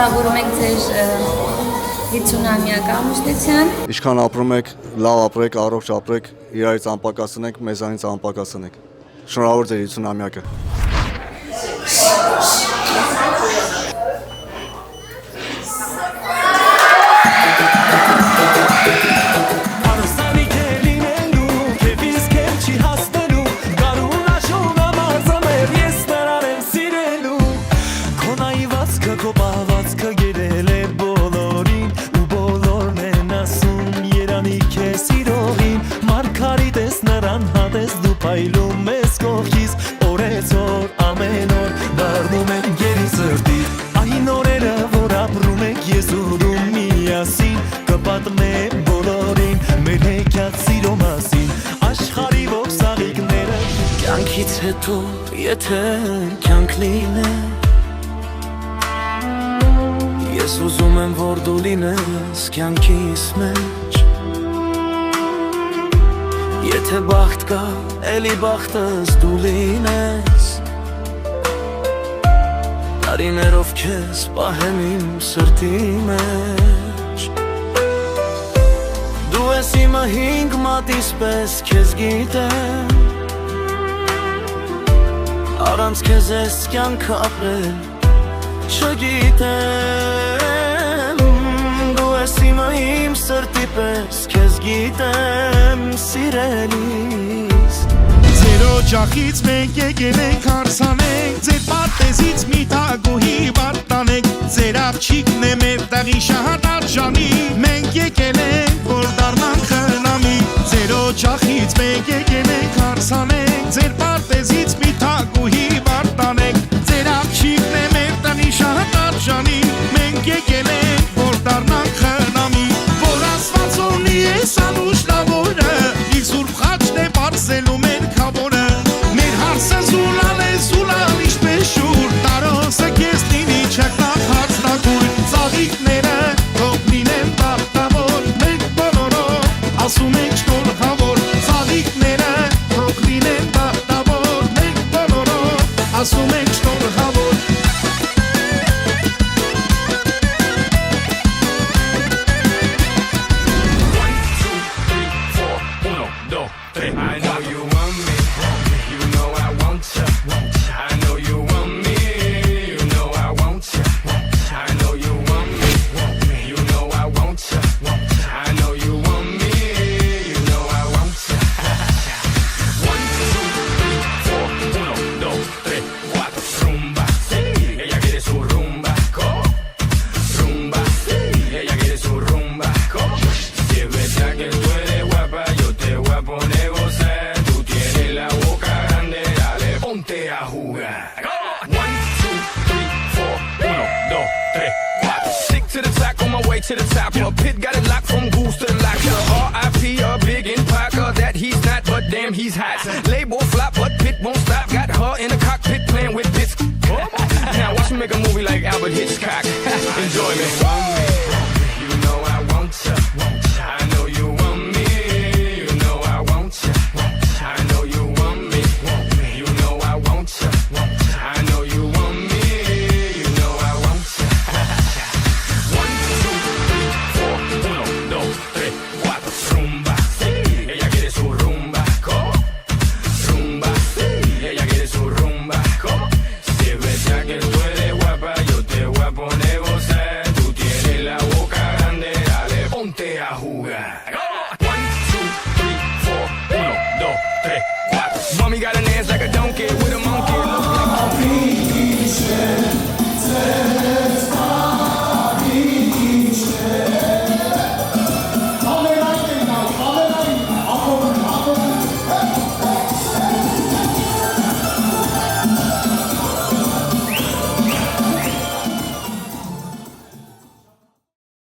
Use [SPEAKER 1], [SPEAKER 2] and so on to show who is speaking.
[SPEAKER 1] շնորհավորում ենք ձեր 50-ամյակ ամուսնության։
[SPEAKER 2] Ինչքան ապրում եք, լավ ապրեք, առողջ ապրեք, իրարից անպակասնեք, մեզանից անպակասնեք։ Շնորհավոր ձեր 50-ամյակը։
[SPEAKER 3] Այլում ես կողքից օրեցօր ամեն օր դառնում են գերի սրտի այն օրերը որ ապրում ենք ես ու դու միասին կպատմեմ բոլորին մեր հեքիաթ սիրո մասին աշխարհի ողջ սաղիկները կյանքից հետո եթե կյանք լինե ես ուզում եմ որ դու լինես կյանքիս մեջ Եթե բախտ կա, էլի բախտս դու լինես Տարիներով քեզ պահեմ իմ սրտի մեջ Դու ես իմը հինգ մատիս պես քեզ գիտեմ Առանց քեզ ես կյանքը ապրել չգիտեմ Դու ես իմը իմ սրտի պես քեզ գիտեմ սիրելիս
[SPEAKER 4] Ձեր օջախից մենք եկել ենք հարսանենք Ձեր պարտեզից մի թագուհի վարտանենք Ձեր աղջիկն է մեր տեղի շատ արժանի Մենք եկել ենք որ դառնանք խնամի Ձեր օջախից մենք եկել ենք հարսանենք Ձեր պարտեզից մի թագուհի վարտանենք Ձեր աղջիկն է մեր տեղի շատ արժանի Մենք եկել ենք որ դառնանք խնամի Որ ասված ունի ես անուշ լավորը Իր սուրբ խաչն է բարձելու մեր քավորը Մեր հարսը զուլալ է զուլալ ինչպես շուր Տարոսը կեզ լինի չակնակ հարցնակույր Ծաղիկները թող լինեն բախտավոր Մենք բոլորով ասում ենք շնորհավոր Ծաղիկները թող լինեն բախտավոր Մենք բոլորով ասում ենք շնորհավոր
[SPEAKER 5] I know you want me, you know I want you. I know you want me, you know I want you. I know you want me, you know I want you. I know you want me, you know I want you. 1, 2, 3, 4, 1, 2, 3, 4, rumba. Ella quiere su rumba, rumba. Ella quiere su rumba, si es verdad que tú eres guapa, yo te voy a poner. A jugar. 1, 2, 3, 4, 1, 2, 3, 4. Stick to the track on my way to the top. A pit got it locked from goose to the locker. R.I.P. a big in Parker that he's not, but damn he's hot. Label